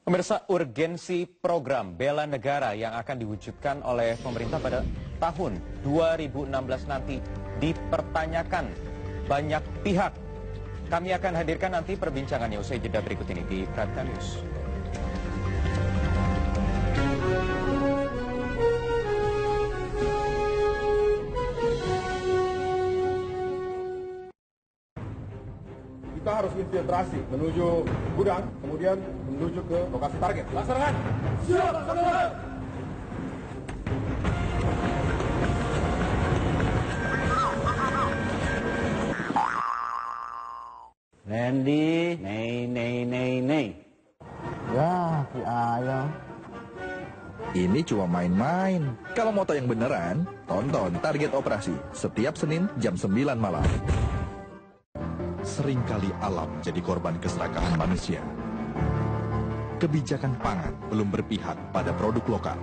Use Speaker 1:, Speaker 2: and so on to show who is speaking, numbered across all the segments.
Speaker 1: Pemirsa, urgensi program bela negara yang akan diwujudkan oleh pemerintah pada tahun 2016 nanti dipertanyakan banyak pihak. Kami akan hadirkan nanti perbincangannya usai jeda berikut ini di Prime News.
Speaker 2: Kita harus infiltrasi menuju gudang, kemudian menuju ke lokasi target. Laksanakan. Siap, laksanakan.
Speaker 3: Randy, nei.
Speaker 2: Ya, Ki Ayam.
Speaker 4: Ini cuma main-main. Kalau mau tayang beneran, tonton Target Operasi setiap Senin jam 9 malam. Seringkali alam jadi korban keserakahan manusia. Kebijakan pangan belum berpihak pada produk lokal.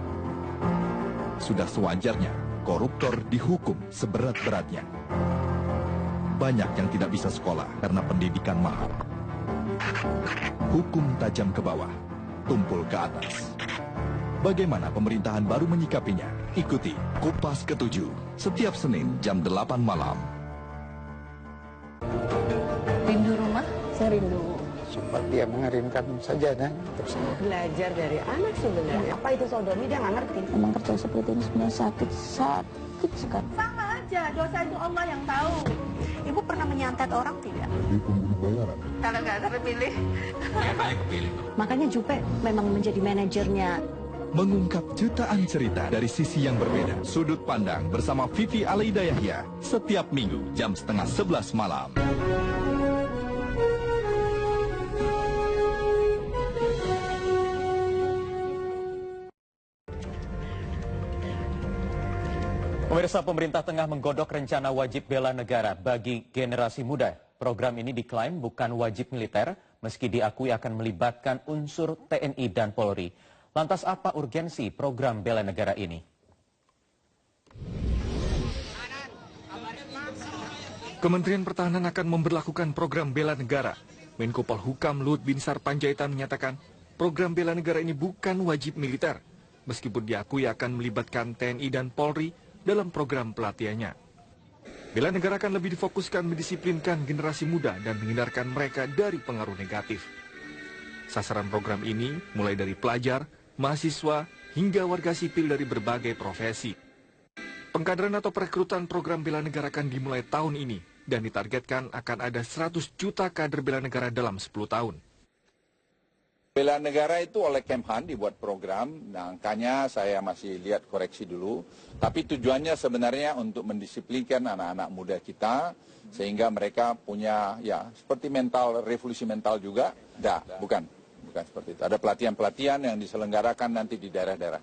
Speaker 4: Sudah sewajarnya koruptor dihukum seberat-beratnya. Banyak yang tidak bisa sekolah karena pendidikan mahal. Hukum tajam ke bawah, tumpul ke atas. Bagaimana pemerintahan baru menyikapinya? Ikuti Kupas Ketujuh setiap Senin jam 8 malam.
Speaker 5: Rindu rumah? Saya rindu.
Speaker 6: Seperti yang mengerimkan saja kan.
Speaker 5: Belajar dari anak sebenarnya. Apa itu sodomi dia nggak ngerti.
Speaker 7: Memang kerja seperti ini sebenarnya sakit sekali.
Speaker 8: Sama aja, dosa itu Allah yang tahu. Ibu pernah menyantet orang tidak?
Speaker 2: Di pembunuh bayaran.
Speaker 8: Kalau nggak terpilih.
Speaker 7: Makanya Jupe memang menjadi manajernya.
Speaker 4: Mengungkap jutaan cerita dari sisi yang berbeda. Sudut Pandang bersama Vivi Alaida Yahya setiap Minggu jam 10:30 malam.
Speaker 1: Pemirsa, pemerintah tengah menggodok rencana wajib bela negara bagi generasi muda. Program ini diklaim bukan wajib militer, meski diakui akan melibatkan unsur TNI dan Polri. Lantas apa urgensi program bela negara ini?
Speaker 9: Kementerian Pertahanan akan memberlakukan program bela negara. Menko Polhukam Luhut Binsar Panjaitan menyatakan program bela negara ini bukan wajib militer, meskipun diakui akan melibatkan TNI dan Polri dalam program pelatihannya. Bela negara akan lebih difokuskan mendisiplinkan generasi muda dan menghindarkan mereka dari pengaruh negatif. Sasaran program ini mulai dari pelajar, mahasiswa, hingga warga sipil dari berbagai profesi. Pengkaderan atau perekrutan program bela negara akan dimulai tahun ini dan ditargetkan akan ada 100 juta kader bela negara dalam 10 tahun.
Speaker 6: Bela negara itu oleh Kemhan dibuat program, nah angkanya saya masih lihat koreksi dulu. Tapi tujuannya sebenarnya untuk mendisiplinkan anak-anak muda kita, sehingga mereka punya ya seperti mental, revolusi mental juga. Bukan seperti itu. Ada pelatihan-pelatihan yang diselenggarakan nanti di daerah-daerah.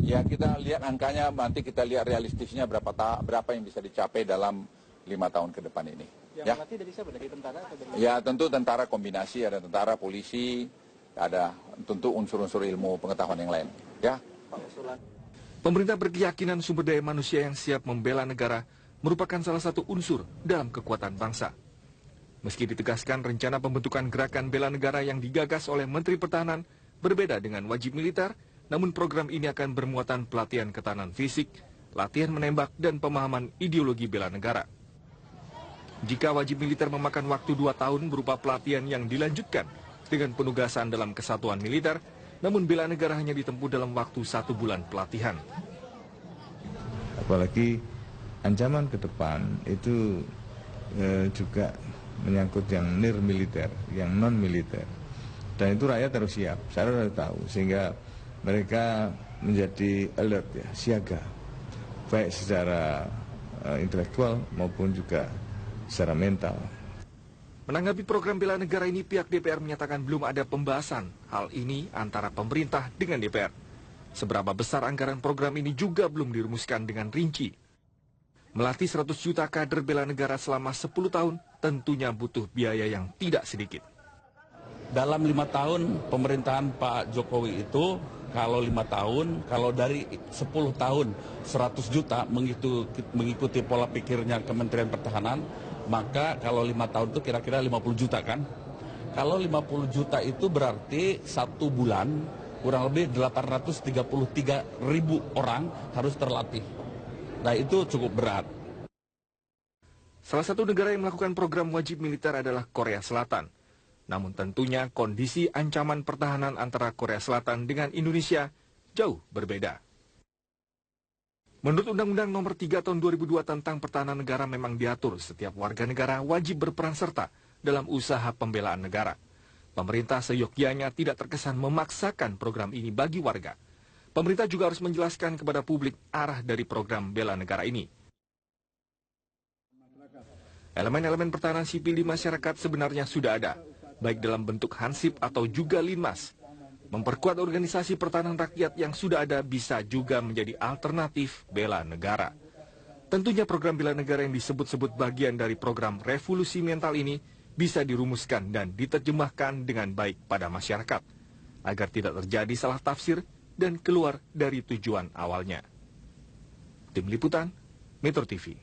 Speaker 6: Ya kita lihat angkanya, nanti kita lihat realistisnya berapa yang bisa dicapai dalam 5 tahun ke depan ini.
Speaker 3: Yang melatih dari siapa? Dari tentara atau dari...
Speaker 6: Ya tentu tentara kombinasi, ada tentara, polisi, ada tentu unsur-unsur ilmu pengetahuan yang lain. Ya.
Speaker 9: Pemerintah berkeyakinan sumber daya manusia yang siap membela negara merupakan salah satu unsur dalam kekuatan bangsa. Meski ditegaskan rencana pembentukan gerakan bela negara yang digagas oleh Menteri Pertahanan berbeda dengan wajib militer, namun program ini akan bermuatan pelatihan ketahanan fisik, latihan menembak, dan pemahaman ideologi bela negara. Jika wajib militer memakan waktu 2 tahun berupa pelatihan yang dilanjutkan dengan penugasan dalam kesatuan militer, namun bela negara hanya ditempuh dalam waktu 1 bulan pelatihan.
Speaker 10: Apalagi ancaman ke depan itu juga menyangkut yang nir-militer, yang non-militer. Dan itu rakyat harus siap, saya harus tahu, sehingga mereka menjadi alert, ya, siaga, baik secara intelektual maupun juga secara mental.
Speaker 9: Menanggapi program bela negara ini, pihak DPR menyatakan belum ada pembahasan hal ini antara pemerintah dengan DPR. Seberapa besar anggaran program ini juga belum dirumuskan dengan rinci. Melatih 100 juta kader bela negara selama 10 tahun tentunya butuh biaya yang tidak sedikit.
Speaker 11: Dalam 5 tahun pemerintahan Pak Jokowi itu, kalau 5 tahun, kalau dari 10 tahun 100 juta mengikuti pola pikirnya Kementerian Pertahanan, maka kalau 5 tahun itu kira-kira 50 juta kan. Kalau 50 juta itu berarti 1 bulan kurang lebih 833.000 orang harus terlatih. Nah itu cukup berat.
Speaker 9: Salah satu negara yang melakukan program wajib militer adalah Korea Selatan. Namun tentunya kondisi ancaman pertahanan antara Korea Selatan dengan Indonesia jauh berbeda. Menurut Undang-Undang Nomor 3 Tahun 2002 tentang Pertahanan Negara memang diatur setiap warga negara wajib berperan serta dalam usaha pembelaan negara. Pemerintah seyogyanya tidak terkesan memaksakan program ini bagi warga. Pemerintah juga harus menjelaskan kepada publik arah dari program bela negara ini. Elemen-elemen pertahanan sipil di masyarakat sebenarnya sudah ada, baik dalam bentuk hansip atau juga linmas. Memperkuat organisasi pertahanan rakyat yang sudah ada bisa juga menjadi alternatif bela negara. Tentunya program bela negara yang disebut-sebut bagian dari program revolusi mental ini bisa dirumuskan dan diterjemahkan dengan baik pada masyarakat, agar tidak terjadi salah tafsir dan keluar dari tujuan awalnya. Tim Liputan, Metro TV.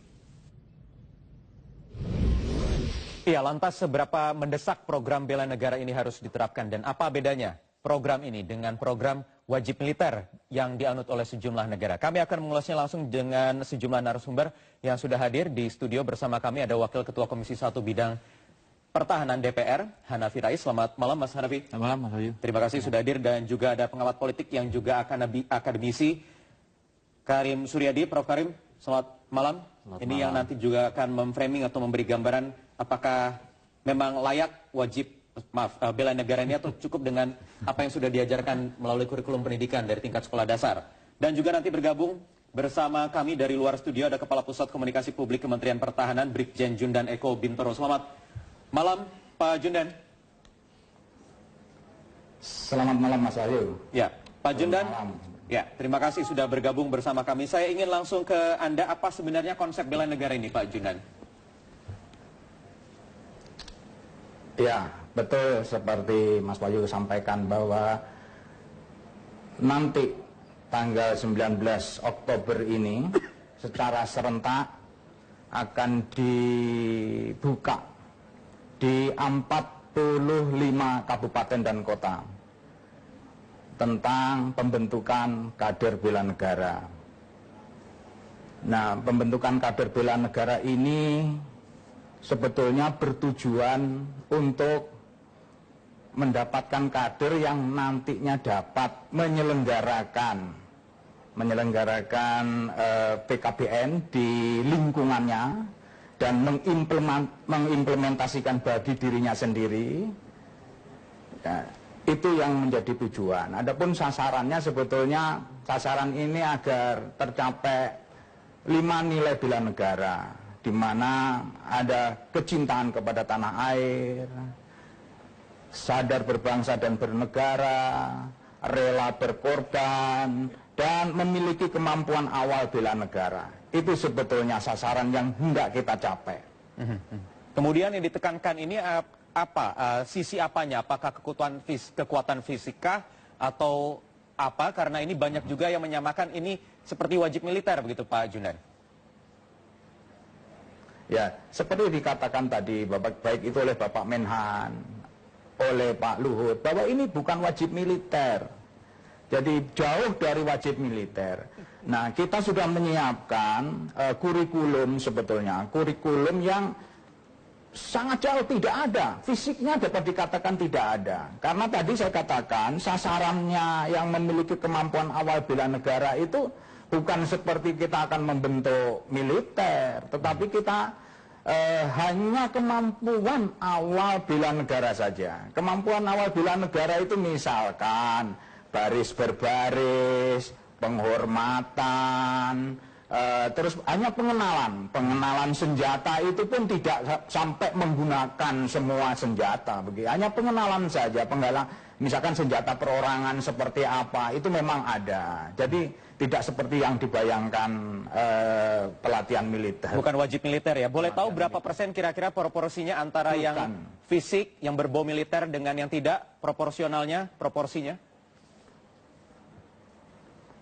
Speaker 1: Ya, lantas seberapa mendesak program bela negara ini harus diterapkan dan apa bedanya program ini dengan program wajib militer yang dianut oleh sejumlah negara? Kami akan mengulasnya langsung dengan sejumlah narasumber yang sudah hadir di studio. Bersama kami ada Wakil Ketua Komisi 1 Bidang Pertahanan DPR, Hanafi Rais. Selamat malam Mas Hanafi.
Speaker 3: Selamat malam Mas Wahyu.
Speaker 1: Terima kasih sudah hadir, dan juga ada pengamat politik yang juga akademisi Karim Suryadi. Prof Karim, selamat malam. Ini yang nanti juga akan memframing atau memberi gambaran apakah memang layak bela negara ini atau cukup dengan apa yang sudah diajarkan melalui kurikulum pendidikan dari tingkat sekolah dasar. Dan juga nanti bergabung bersama kami dari luar studio ada Kepala Pusat Komunikasi Publik Kementerian Pertahanan Brigjen Jundan Eko Bintoro. Selamat malam Pak Jundan.
Speaker 3: Selamat malam Mas Wahyu.
Speaker 1: Ya, Pak Jundan. Ya, terima kasih sudah bergabung bersama kami. Saya ingin langsung ke Anda, apa sebenarnya konsep bela negara ini Pak Jundan?
Speaker 3: Ya, betul seperti Mas Wahyu sampaikan bahwa nanti tanggal 19 Oktober ini secara serentak akan dibuka di 45 kabupaten dan kota tentang pembentukan kader bela negara. Nah, pembentukan kader bela negara ini sebetulnya bertujuan untuk mendapatkan kader yang nantinya dapat menyelenggarakan PKBN di lingkungannya dan mengimplementasikan bagi dirinya sendiri. Ya, itu yang menjadi tujuan. Adapun sasarannya sebetulnya sasaran ini agar tercapai 5 nilai bela negara, di mana ada kecintaan kepada tanah air, sadar berbangsa dan bernegara, rela berkorban, dan memiliki kemampuan awal bela negara. Itu sebetulnya sasaran yang hendak kita capai.
Speaker 1: Kemudian yang ditekankan ini apa? Sisi apanya? Apakah kekuatan fisikah atau apa? Karena ini banyak juga yang menyamakan ini seperti wajib militer begitu Pak Jundan.
Speaker 3: Ya, seperti dikatakan tadi, baik itu oleh Bapak Menhan, oleh Pak Luhut, bahwa ini bukan wajib militer. Jadi jauh dari wajib militer. Nah, kita sudah menyiapkan kurikulum sebetulnya, kurikulum yang sangat jauh tidak ada, fisiknya dapat dikatakan tidak ada. Karena tadi saya katakan sasarannya yang memiliki kemampuan awal bela negara itu bukan seperti kita akan membentuk militer, tetapi kita hanya kemampuan awal bela negara saja. Kemampuan awal bela negara itu misalkan baris berbaris, penghormatan, terus hanya pengenalan senjata itu pun tidak sampai menggunakan semua senjata, begitu. Hanya pengenalan saja, misalkan senjata perorangan seperti apa itu memang ada. Jadi tidak seperti yang dibayangkan pelatihan militer.
Speaker 1: Bukan wajib militer ya. Boleh tahu berapa persen kira-kira proporsinya antara yang fisik, yang berbau militer dengan yang tidak, proporsinya?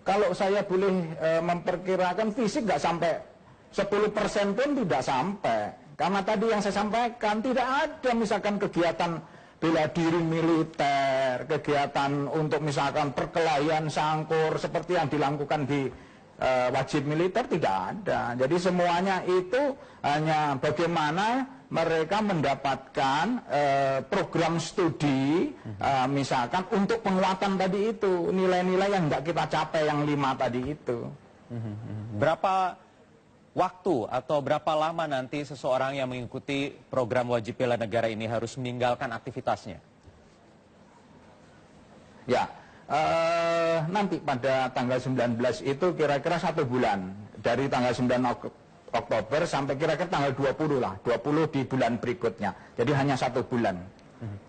Speaker 3: Kalau saya boleh memperkirakan fisik nggak sampai 10% pun tidak sampai. Karena tadi yang saya sampaikan tidak ada misalkan kegiatan bela diri militer, kegiatan untuk misalkan perkelahian sangkur seperti yang dilakukan di wajib militer tidak ada. Jadi semuanya itu hanya bagaimana mereka mendapatkan program studi misalkan untuk penguatan tadi itu, nilai-nilai yang nggak kita capai yang 5 tadi itu.
Speaker 1: Berapa waktu atau berapa lama nanti seseorang yang mengikuti program wajib bela negara ini harus meninggalkan aktivitasnya?
Speaker 3: Ya, nanti pada tanggal 19 itu kira-kira 1 bulan. Dari tanggal 9 Oktober sampai kira-kira tanggal 20 lah. 20 di bulan berikutnya. Jadi hanya 1 bulan.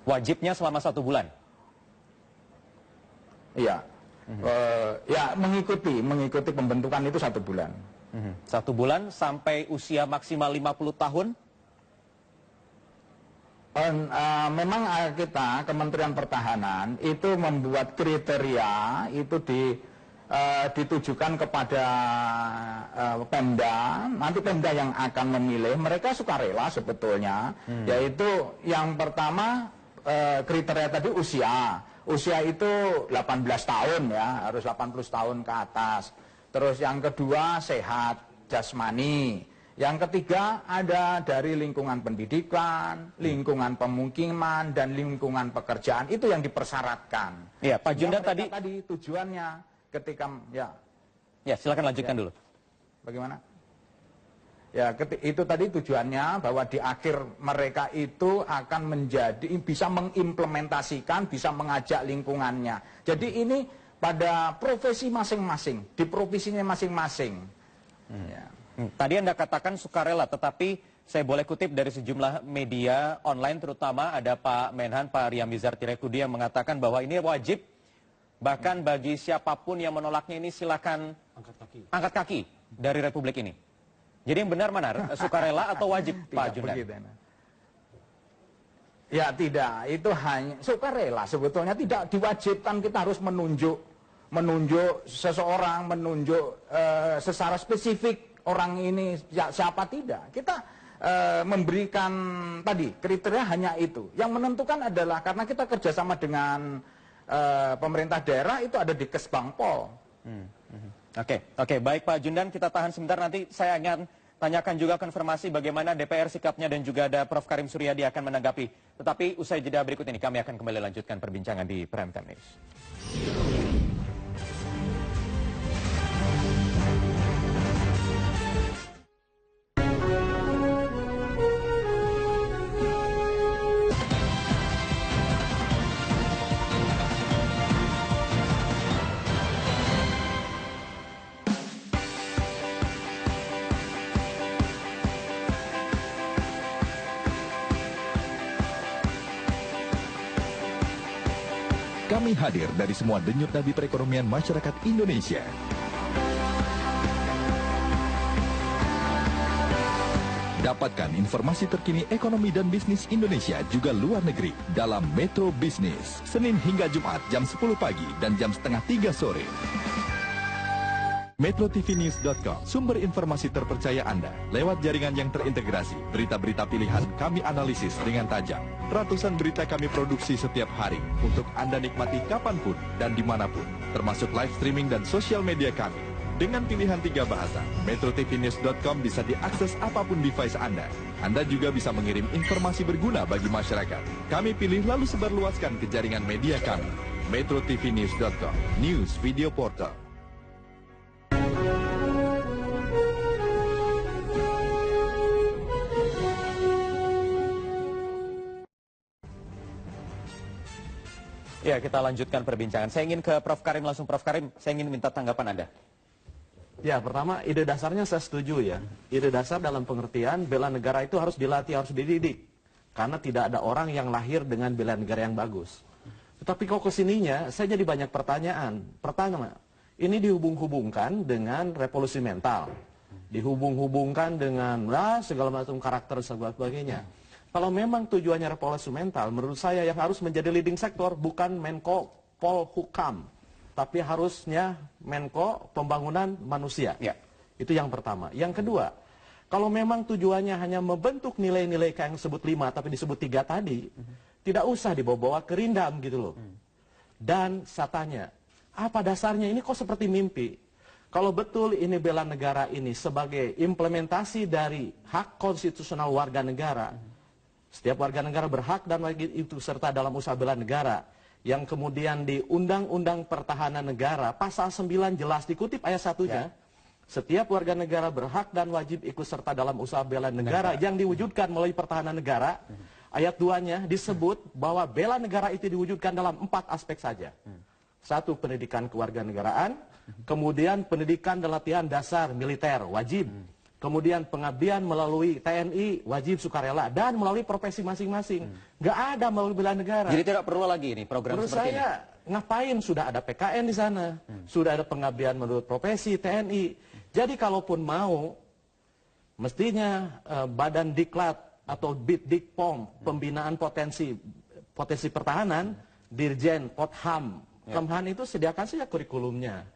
Speaker 1: Wajibnya selama 1 bulan?
Speaker 3: Iya. Ya, mengikuti pembentukan itu 1 bulan.
Speaker 1: 1 bulan sampai usia maksimal 50 tahun?
Speaker 3: Memang kita Kementerian Pertahanan itu membuat kriteria itu ditujukan kepada Pemda. Nanti Pemda yang akan memilih. Mereka sukarela sebetulnya. Yaitu yang pertama kriteria tadi usia. Usia itu 18 tahun ya, harus 80 tahun ke atas. Terus yang kedua sehat jasmani. Yang ketiga ada dari lingkungan pendidikan, lingkungan pemukiman, dan lingkungan pekerjaan. Itu yang dipersyaratkan.
Speaker 1: Iya, Pak Jundan tadi
Speaker 3: tujuannya ketika
Speaker 1: ya silakan lanjutkan dulu.
Speaker 3: Bagaimana? Ya, itu tadi tujuannya bahwa di akhir mereka itu akan bisa mengimplementasikan, bisa mengajak lingkungannya. Jadi ini pada profesi masing-masing, di profesinya masing-masing. Ya.
Speaker 1: Tadi Anda katakan sukarela, tetapi saya boleh kutip dari sejumlah media online, terutama ada Pak Menhan, Pak Riamizar Tirekudi yang mengatakan bahwa ini wajib, bahkan bagi siapapun yang menolaknya ini silakan angkat kaki dari Republik ini. Jadi yang benar mana, sukarela atau wajib, Pak Jundan?
Speaker 3: Ya tidak, itu hanya sukarela sebetulnya, tidak diwajibkan kita harus menunjuk seseorang, menunjuk secara spesifik orang ini siapa, tidak. Kita memberikan tadi kriteria hanya itu. Yang menentukan adalah karena kita kerjasama dengan pemerintah daerah itu ada di Kesbangpol.
Speaker 1: Oke, baik Pak Jundan, kita tahan sebentar, nanti saya akan tanyakan juga konfirmasi bagaimana DPR sikapnya dan juga ada Prof. Karim Suryadi akan menanggapi. Tetapi usai jeda berikut ini kami akan kembali lanjutkan perbincangan di Prime Time News.
Speaker 4: Kami hadir dari semua denyut nadi perekonomian masyarakat Indonesia. Dapatkan informasi terkini ekonomi dan bisnis Indonesia juga luar negeri dalam Metro Bisnis. Senin hingga Jumat jam 10 pagi dan jam setengah 3 sore. MetroTVNews.com, sumber informasi terpercaya Anda. Lewat jaringan yang terintegrasi, berita-berita pilihan kami analisis dengan tajam. Ratusan berita kami produksi setiap hari untuk Anda nikmati kapanpun dan dimanapun, termasuk live streaming dan sosial media kami. Dengan pilihan 3 bahasa, MetroTVNews.com bisa diakses apapun device Anda. Anda juga bisa mengirim informasi berguna bagi masyarakat. Kami pilih lalu sebarluaskan ke jaringan media kami. MetroTVNews.com, News Video Portal.
Speaker 1: Ya, kita lanjutkan perbincangan. Saya ingin ke Prof. Karim langsung. Prof. Karim, saya ingin minta tanggapan Anda.
Speaker 12: Ya, pertama ide dasarnya saya setuju ya. Ide dasar dalam pengertian bela negara itu harus dilatih, harus dididik. Karena tidak ada orang yang lahir dengan bela negara yang bagus. Tetapi kok kesininya, saya jadi banyak pertanyaan. Pertama, ini dihubung-hubungkan dengan revolusi mental. Dihubung-hubungkan dengan segala macam karakter dan sebagainya. Kalau memang tujuannya revolusi mental, menurut saya yang harus menjadi leading sektor bukan Menko Polhukam, tapi harusnya Menko Pembangunan Manusia.
Speaker 1: Ya.
Speaker 12: Itu yang pertama. Yang kedua, kalau memang tujuannya hanya membentuk nilai-nilai kayak yang disebut 5 tapi disebut 3 tadi, Tidak usah dibawa-bawa ke Rindam gitu loh. Dan saya tanya, apa dasarnya ini kok seperti mimpi? Kalau betul ini bela negara ini sebagai implementasi dari hak konstitusional warga negara, setiap warga negara berhak dan wajib itu serta dalam usaha bela negara, yang kemudian di Undang-Undang Pertahanan Negara, pasal 9 jelas dikutip ayat 1-nya, setiap warga negara berhak dan wajib ikut serta dalam usaha bela negara yang diwujudkan melalui pertahanan negara. Ayat 2-nya disebut bahwa bela negara itu diwujudkan dalam 4 aspek saja. 1, pendidikan kewarganegaraan, kemudian pendidikan dan latihan dasar militer wajib, kemudian pengabdian melalui TNI wajib sukarela dan melalui profesi masing-masing. Nggak ada melalui bela negara.
Speaker 1: Jadi tidak perlu lagi ini program
Speaker 12: menurut
Speaker 1: seperti
Speaker 12: saya, ngapain sudah ada PKN di sana, sudah ada pengabdian menurut profesi TNI. Jadi kalaupun mau, mestinya Badan Diklat atau Bitdikpom, pembinaan potensi pertahanan, Dirjen Potham, Kemhan itu sediakan saja kurikulumnya.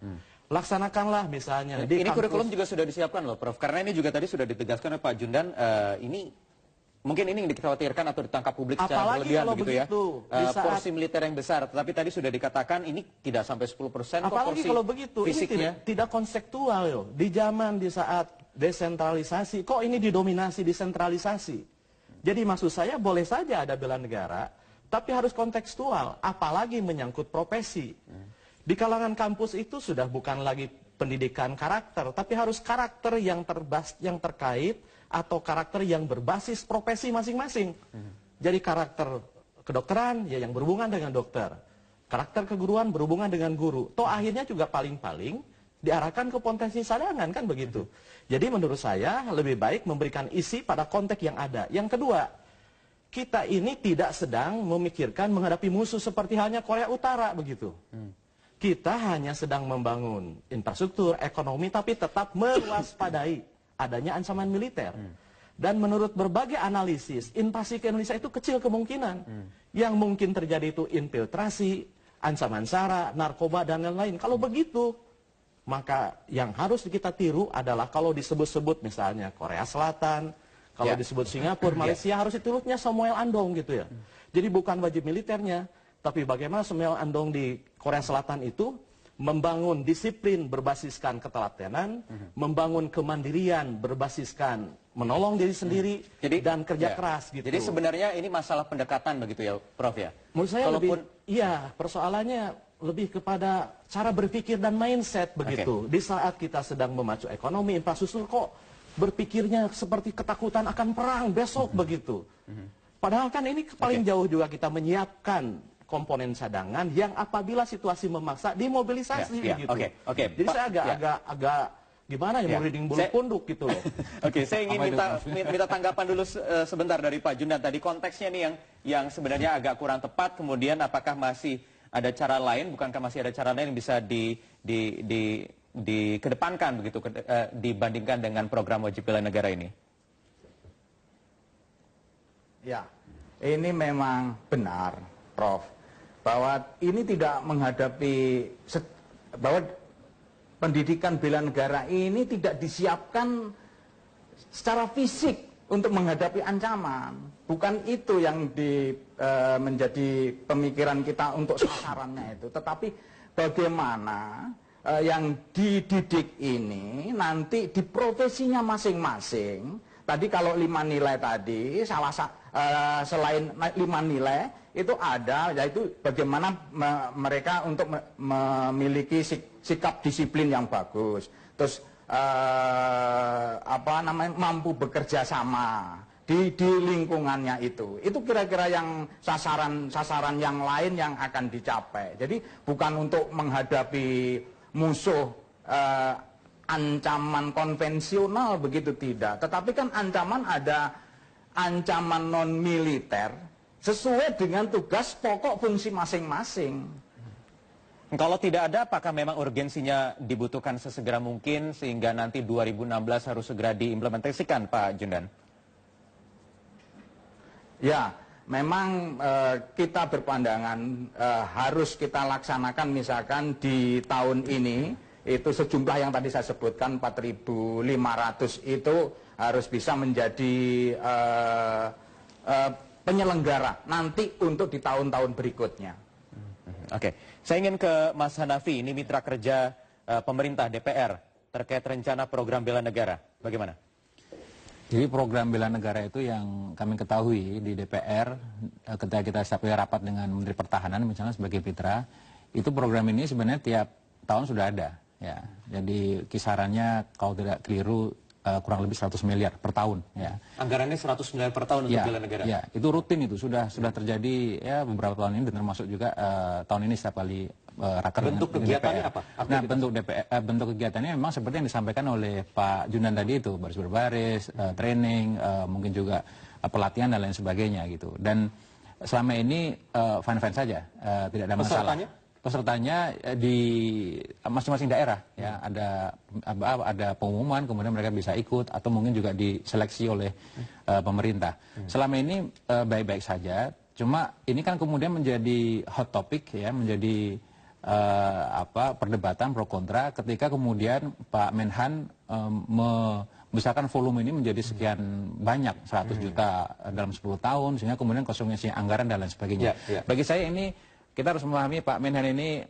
Speaker 12: Laksanakanlah misalnya.
Speaker 1: Ini kurikulum juga sudah disiapkan loh, Prof. Karena ini juga tadi sudah ditegaskan oleh Pak Jundan, ini mungkin ini yang dikhawatirkan atau ditangkap publik secara berlebihan begitu ya. Porsi militer yang besar, tetapi tadi sudah dikatakan ini tidak sampai 10% kok
Speaker 12: apalagi
Speaker 1: porsi
Speaker 12: kalau begitu,
Speaker 1: fisiknya.
Speaker 12: Ini tidak konseptual yo. Di zaman di saat desentralisasi, kok ini didominasi desentralisasi. Jadi maksud saya boleh saja ada bela negara, tapi harus kontekstual, apalagi menyangkut profesi. Di kalangan kampus itu sudah bukan lagi pendidikan karakter, tapi harus karakter yang terkait atau karakter yang berbasis profesi masing-masing. Jadi karakter kedokteran ya yang berhubungan dengan dokter, karakter keguruan berhubungan dengan guru. Toh akhirnya juga paling-paling diarahkan ke potensi cadangan kan begitu. Jadi menurut saya lebih baik memberikan isi pada konteks yang ada. Yang kedua, kita ini tidak sedang memikirkan menghadapi musuh seperti halnya Korea Utara begitu. Kita hanya sedang membangun infrastruktur, ekonomi, tapi tetap mewaspadai adanya ancaman militer. Dan menurut berbagai analisis, invasi ke Indonesia itu kecil kemungkinan. Yang mungkin terjadi itu infiltrasi, ancaman SARA, narkoba, dan lain-lain. Kalau begitu, maka yang harus kita tiru adalah kalau disebut-sebut misalnya Korea Selatan, kalau disebut Singapura, Malaysia, harus diturutnya Samuel Andong gitu ya. Jadi bukan wajib militernya, tapi bagaimana Samuel Andong di Korea Selatan itu membangun disiplin berbasiskan ketelatenan, membangun kemandirian berbasiskan menolong diri sendiri, dan kerja keras gitu.
Speaker 1: Jadi sebenarnya ini masalah pendekatan begitu ya, Prof ya?
Speaker 12: Menurut saya persoalannya lebih kepada cara berpikir dan mindset begitu. Di saat kita sedang memacu ekonomi, infrastruktur, kok berpikirnya seperti ketakutan akan perang besok begitu. Padahal kan ini paling jauh juga kita menyiapkan komponen cadangan yang apabila situasi memaksa dimobilisasi begitu. Jadi saya agak gimana ya, reading bulu punduk gitu loh.
Speaker 1: Saya ingin minta tanggapan dulu sebentar dari Pak Jundan tadi, konteksnya nih yang sebenarnya agak kurang tepat, kemudian apakah masih ada cara lain, bukankah masih ada cara lain yang bisa dikedepankan begitu dibandingkan dengan program wajib bela negara ini?
Speaker 3: Ya, ini memang benar, Prof, bahwa ini tidak menghadapi bahwa pendidikan bela negara ini tidak disiapkan secara fisik untuk menghadapi ancaman. Bukan itu yang menjadi pemikiran kita untuk sasarannya itu, tetapi bagaimana yang dididik ini nanti di profesinya masing-masing. Tadi kalau 5 nilai tadi, selain 5 nilai itu ada, yaitu bagaimana mereka untuk memiliki sikap disiplin yang bagus, terus mampu bekerja sama di lingkungannya itu kira-kira yang sasaran yang lain yang akan dicapai. Jadi bukan untuk menghadapi musuh ancaman konvensional begitu, tidak, tetapi kan ada ancaman non militer sesuai dengan tugas pokok fungsi masing-masing.
Speaker 1: Kalau tidak ada, apakah memang urgensinya dibutuhkan sesegera mungkin sehingga nanti 2016 harus segera diimplementasikan, Pak Jundan?
Speaker 3: Ya, memang kita berpandangan harus kita laksanakan misalkan di tahun ini, itu sejumlah yang tadi saya sebutkan 4.500 itu harus bisa menjadi penyelenggara nanti untuk di tahun-tahun berikutnya.
Speaker 1: Oke, saya ingin ke Mas Hanafi, ini mitra kerja pemerintah DPR terkait rencana program bela negara. Bagaimana?
Speaker 13: Jadi program bela negara itu yang kami ketahui di DPR ketika kita sampai rapat dengan Menteri Pertahanan misalnya sebagai mitra, itu program ini sebenarnya tiap tahun sudah ada. Ya, jadi kisarannya kalau tidak keliru kurang lebih 100 miliar per tahun. Ya.
Speaker 1: Anggarannya 100 miliar per tahun untuk bela negara?
Speaker 13: Ya, itu rutin itu, sudah terjadi ya beberapa tahun ini dan termasuk juga tahun ini setiap kali raker.
Speaker 1: Bentuk kegiatannya apa?
Speaker 13: Nah, bentuk kegiatannya memang seperti yang disampaikan oleh Pak Junan tadi itu, baris berbaris, training, mungkin juga pelatihan dan lain sebagainya gitu. Dan selama ini fine-fine saja, tidak ada masalah. Pesertanya di masing-masing daerah ya, ada pengumuman, kemudian mereka bisa ikut atau mungkin juga diseleksi oleh pemerintah. Selama ini baik-baik saja, cuma ini kan kemudian menjadi hot topic ya, menjadi perdebatan pro kontra ketika kemudian Pak Menhan membesarkan volume ini menjadi sekian banyak, 100 juta dalam 10 tahun, sehingga kemudian konsumsi anggaran dan lain sebagainya. Bagi saya ini kita harus memahami Pak Menhan ini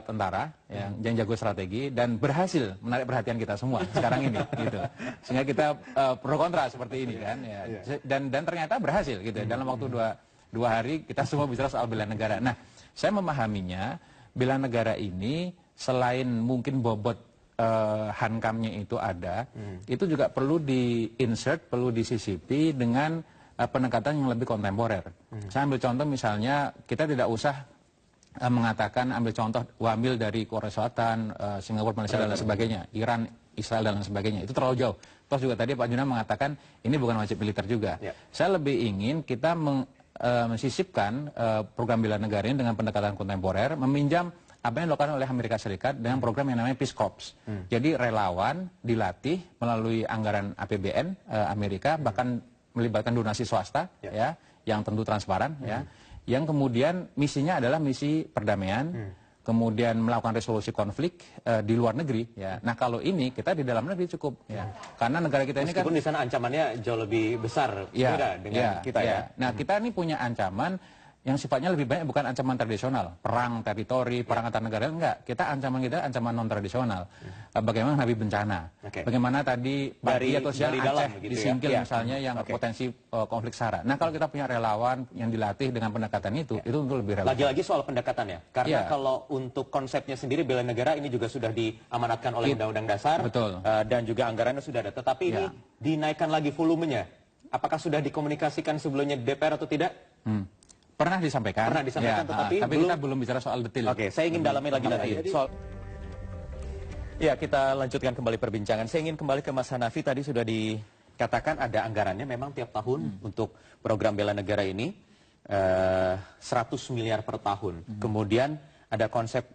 Speaker 13: tentara yang jago strategi dan berhasil menarik perhatian kita semua sekarang ini gitu. Sehingga kita pro kontra seperti ini kan ya. Dan ternyata berhasil gitu. Dalam waktu dua hari kita semua bicara soal bela negara. Nah, saya memahaminya bela negara ini selain mungkin bobot hankamnya itu ada, itu juga perlu di-insert, perlu disisipi dengan pendekatan yang lebih kontemporer. Saya ambil contoh misalnya, kita tidak usah mengatakan ambil contoh wamil dari Korea Selatan, Singapura, Malaysia dan lain sebagainya, Iran, Israel dan lain sebagainya. Itu terlalu jauh. Terus juga tadi Pak Junan mengatakan ini bukan wajib militer juga. Saya lebih ingin kita mensisipkan program bela negara ini dengan pendekatan kontemporer, meminjam apa yang dilakukan oleh Amerika Serikat dengan program yang namanya Peace Corps. Jadi relawan dilatih melalui anggaran APBN Amerika, bahkan melibatkan donasi swasta ya, yang tentu transparan ya, yang kemudian misinya adalah misi perdamaian, kemudian melakukan resolusi konflik di luar negeri ya. Nah, kalau ini kita di dalam negeri cukup ya, karena negara kita ini kan
Speaker 1: meskipun di sana ancamannya jauh lebih besar beda dengan kita ya.
Speaker 13: Nah, kita ini punya ancaman yang sifatnya lebih banyak, bukan ancaman tradisional, perang teritori, perang antar negara, enggak. Ancaman kita ancaman non tradisional. Bagaimana Nabi bencana, bagaimana tadi pagi atau siang Aceh disingkil misalnya yang potensi konflik SARA. Nah, kalau kita punya relawan yang dilatih dengan pendekatan itu untuk lebih relevan.
Speaker 1: Lagi-lagi soal pendekatannya, karena kalau untuk konsepnya sendiri bela negara ini juga sudah diamanatkan oleh Undang-Undang Dasar.
Speaker 13: Betul.
Speaker 1: Dan juga anggarannya sudah ada. Tetapi ini dinaikkan lagi volumenya. Apakah sudah dikomunikasikan sebelumnya DPR atau tidak?
Speaker 13: Pernah disampaikan,
Speaker 1: tetapi
Speaker 13: kita belum bicara soal detail.
Speaker 1: Oke, saya ingin dalami lagi soal. Ya, kita lanjutkan kembali perbincangan. Saya ingin kembali ke Mas Hanafi. Tadi sudah dikatakan ada anggarannya memang tiap tahun untuk program bela negara ini 100 miliar per tahun. Kemudian ada konsep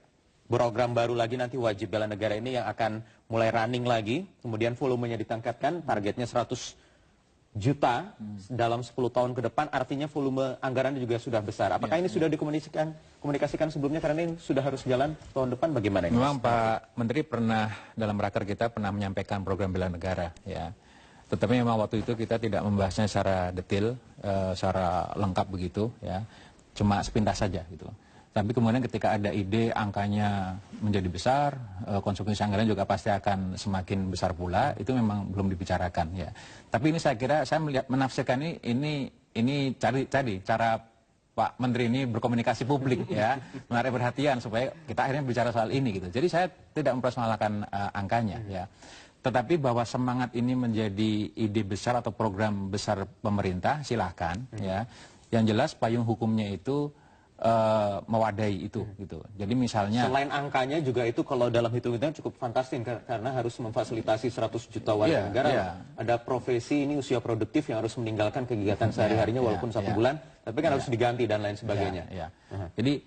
Speaker 1: program baru lagi nanti wajib bela negara ini yang akan mulai running lagi. Kemudian volumenya ditangkatkan, targetnya 100 juta dalam 10 tahun ke depan, artinya volume anggarannya juga sudah besar. Apakah ini sudah dikomunikasikan sebelumnya, karena ini sudah harus jalan tahun depan, bagaimana ini?
Speaker 13: Memang Pak Menteri pernah dalam raker kita pernah menyampaikan program bela negara ya. Tetapi memang waktu itu kita tidak membahasnya secara detail, secara lengkap begitu ya. Cuma sepintas saja gitu. Tapi kemudian ketika ada ide angkanya menjadi besar, konsumsi anggaran juga pasti akan semakin besar pula, itu memang belum dibicarakan ya. Tapi ini saya kira, saya menafsirkan ini cari cara Pak Menteri ini berkomunikasi publik ya, menarik perhatian supaya kita akhirnya bicara soal ini gitu. Jadi saya tidak mempersoalkan angkanya ya. Tetapi bahwa semangat ini menjadi ide besar atau program besar pemerintah, silahkan ya. Yang jelas payung hukumnya itu mewadahi itu gitu. Jadi misalnya
Speaker 1: selain angkanya juga itu kalau dalam hitung-hitungan cukup fantastis karena harus memfasilitasi 100 juta warga negara. Ada profesi ini usia produktif yang harus meninggalkan kegiatan sehari-harinya walaupun 1 bulan, tapi kan harus diganti dan lain sebagainya.
Speaker 13: Jadi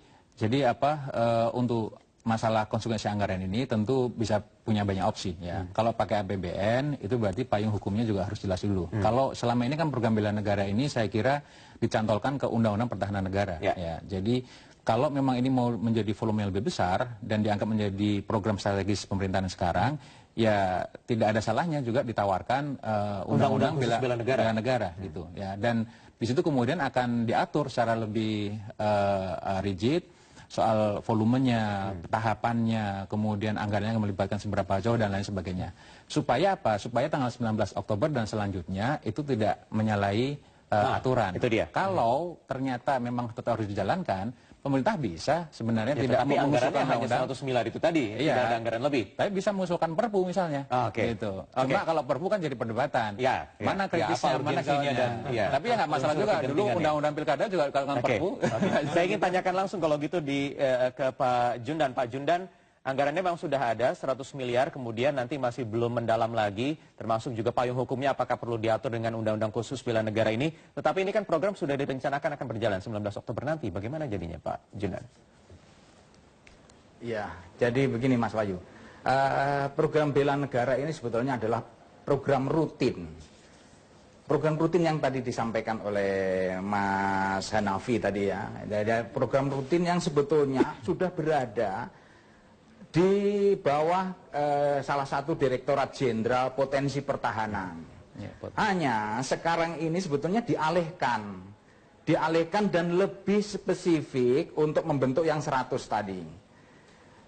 Speaker 13: untuk masalah konsumsi anggaran ini tentu bisa punya banyak opsi ya. Kalau pakai APBN itu berarti payung hukumnya juga harus jelas dulu. Kalau selama ini kan program bela negara ini saya kira dicantolkan ke Undang-Undang Pertahanan Negara ya. Jadi kalau memang ini mau menjadi volume yang lebih besar dan dianggap menjadi program strategis pemerintahan sekarang, ya tidak ada salahnya juga ditawarkan Undang-Undang bela negara gitu ya. Dan Di situ kemudian akan diatur secara lebih rigid soal volumenya, tahapannya, kemudian anggarannya yang melibatkan seberapa jauh dan lain sebagainya. Supaya apa? Supaya tanggal 19 Oktober dan selanjutnya itu tidak menyalahi aturan.
Speaker 1: Itu dia.
Speaker 13: Kalau ternyata memang tetap harus dijalankan, pemerintah bisa sebenarnya
Speaker 1: Ya,
Speaker 13: tidak
Speaker 1: tetapi anggarannya hanya
Speaker 13: undang-undang.
Speaker 1: 100 miliar itu tadi,
Speaker 13: Iya.
Speaker 1: tidak ada anggaran lebih.
Speaker 13: Tapi bisa mengusulkan perpu misalnya.
Speaker 1: Oke.
Speaker 13: Gitu.
Speaker 1: Oke.
Speaker 13: Cuma kalau perpu kan jadi perdebatan.
Speaker 1: Ya,
Speaker 13: Mana
Speaker 1: ya,
Speaker 13: kritisnya,
Speaker 1: apa
Speaker 13: mana
Speaker 1: urgensinya
Speaker 13: gawanya.
Speaker 1: ya.
Speaker 13: Tapi ya nggak masalah
Speaker 1: Unsur
Speaker 13: juga. Dulu
Speaker 1: kegentingan ya.
Speaker 13: undang-undang pilkada juga kalau dengan
Speaker 1: Oke.
Speaker 13: perpu.
Speaker 1: Saya ingin tanyakan langsung kalau gitu ke Pak Jundan. Pak Jundan, anggarannya memang sudah ada 100 miliar, kemudian nanti masih belum mendalam lagi, termasuk juga payung hukumnya apakah perlu diatur dengan undang-undang khusus bela negara ini. Tetapi ini kan program sudah direncanakan akan berjalan 19 Oktober nanti. Bagaimana jadinya Pak Jundan?
Speaker 3: Ya, jadi begini Mas Wahyu. Program bela negara ini sebetulnya adalah program rutin. Program rutin yang tadi disampaikan oleh Mas Hanafi tadi ya. Jadi program rutin yang sebetulnya sudah berada di bawah salah satu Direktorat Jenderal Potensi Pertahanan. Hanya sekarang ini sebetulnya dialihkan dan lebih spesifik untuk membentuk yang 100 tadi.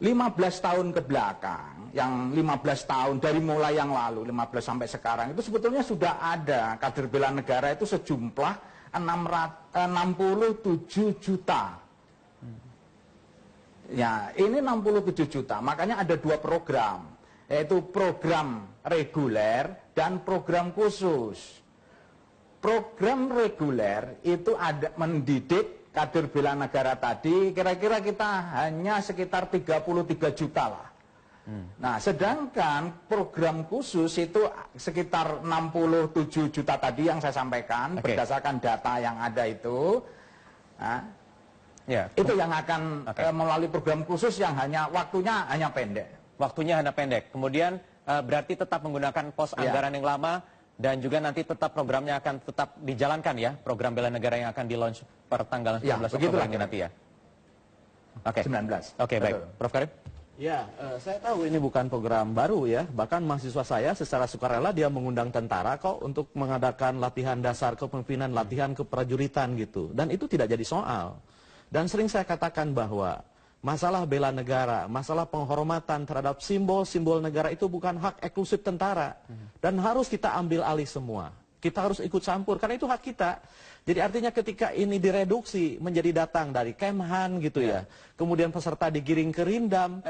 Speaker 3: 15 tahun ke belakang, yang 15 tahun dari mulai yang lalu, 15 sampai sekarang, itu sebetulnya sudah ada kader bela negara itu sejumlah 67 juta. Ya, ini 67 juta, makanya ada dua program, yaitu program reguler dan program khusus. Program reguler itu ada mendidik kader bela negara tadi, kira-kira kita hanya sekitar 33 juta lah. Nah, sedangkan program khusus itu sekitar 67 juta tadi yang saya sampaikan, berdasarkan data yang ada itu. Nah, itu yang akan melalui program khusus yang waktunya hanya pendek.
Speaker 1: Waktunya hanya pendek. Kemudian berarti tetap menggunakan pos anggaran yang lama, dan juga nanti tetap programnya akan tetap dijalankan ya, program bela negara yang akan di-launch per tanggal 19 Oktober ini nanti ya. Oke.
Speaker 3: 19.
Speaker 1: Oke, baik. Prof Karim?
Speaker 12: Ya, saya tahu ini bukan program baru ya. Bahkan mahasiswa saya secara sukarela dia mengundang tentara kok untuk mengadakan latihan dasar kepemimpinan, latihan keprajuritan gitu. Dan itu tidak jadi soal. Dan sering saya katakan bahwa masalah bela negara, masalah penghormatan terhadap simbol-simbol negara itu bukan hak eksklusif tentara. Dan harus kita ambil alih semua. Kita harus ikut campur, karena itu hak kita. Jadi artinya ketika ini direduksi menjadi datang dari Kemhan gitu ya. Kemudian peserta digiring ke Rindam.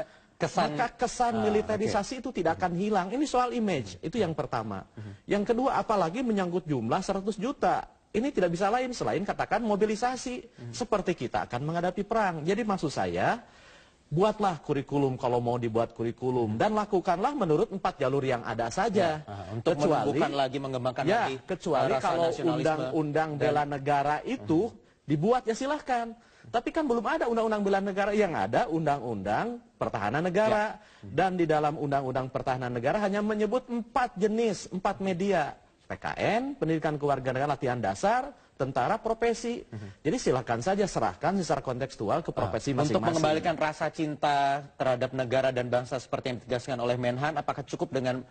Speaker 12: Maka kesan militerisasi itu tidak akan hilang. Ini soal image, itu yang pertama. Yang kedua, apalagi menyangkut jumlah 100 juta. Ini tidak bisa lain selain katakan mobilisasi. Seperti kita akan menghadapi perang. Jadi maksud saya, buatlah kurikulum kalau mau dibuat kurikulum. Dan lakukanlah menurut 4 jalur yang ada saja.
Speaker 1: Untuk menumbuhkan lagi, mengembangkan lagi
Speaker 12: kecuali kalau undang-undang bela negara itu dibuat ya silahkan. Tapi kan belum ada undang-undang bela negara. Yang ada undang-undang pertahanan negara. Dan di dalam undang-undang pertahanan negara hanya menyebut 4 jenis, 4 media. PKN, pendidikan kewarganegaraan, latihan dasar, tentara, profesi. Jadi silakan saja serahkan secara kontekstual ke profesi masing-masing.
Speaker 1: Untuk mengembalikan rasa cinta terhadap negara dan bangsa seperti yang ditegaskan oleh Menhan, apakah cukup dengan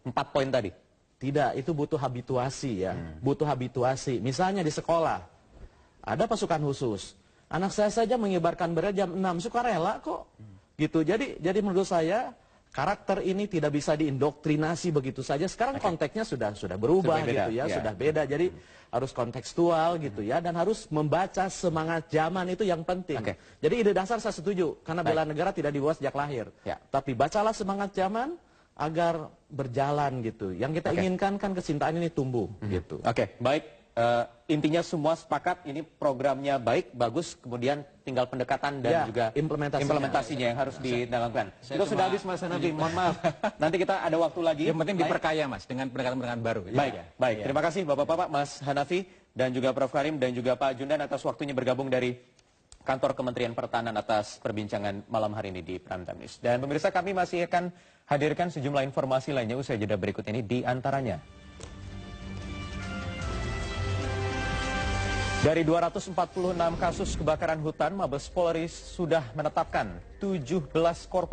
Speaker 1: 4 poin tadi?
Speaker 12: Tidak, itu butuh habituasi ya. Butuh habituasi. Misalnya di sekolah, ada pasukan khusus. Anak saya saja mengibarkan bendera jam 6, sukarela kok. Gitu. Jadi menurut saya karakter ini tidak bisa diindoktrinasi begitu saja. Sekarang konteksnya sudah berubah gitu ya, sudah beda. Jadi harus kontekstual gitu ya, dan harus membaca semangat zaman itu yang penting. Jadi ide dasar saya setuju, karena bela negara tidak dibuat sejak lahir. Tapi bacalah semangat zaman agar berjalan gitu. Yang kita inginkan kan kecintaan ini tumbuh gitu.
Speaker 1: Oke, baik. Intinya semua sepakat ini programnya baik, bagus, kemudian tinggal pendekatan dan juga implementasinya yang harus didalamkan. Itu sudah habis Mas Hanafi, mohon maaf. Nanti kita ada waktu lagi.
Speaker 13: Yang penting diperkaya Mas dengan pendekatan-pendekatan baru.
Speaker 1: Baik. Terima kasih Bapak-bapak, Mas Hanafi dan juga Prof Karim dan juga Pak Jundan atas waktunya bergabung dari Kantor Kementerian Pertahanan atas perbincangan malam hari ini di Prime Time News. Dan pemirsa, kami masih akan hadirkan sejumlah informasi lainnya usai jeda berikut ini, di antaranya. Dari 246 kasus kebakaran hutan, Mabes Polri sudah menetapkan 17 korban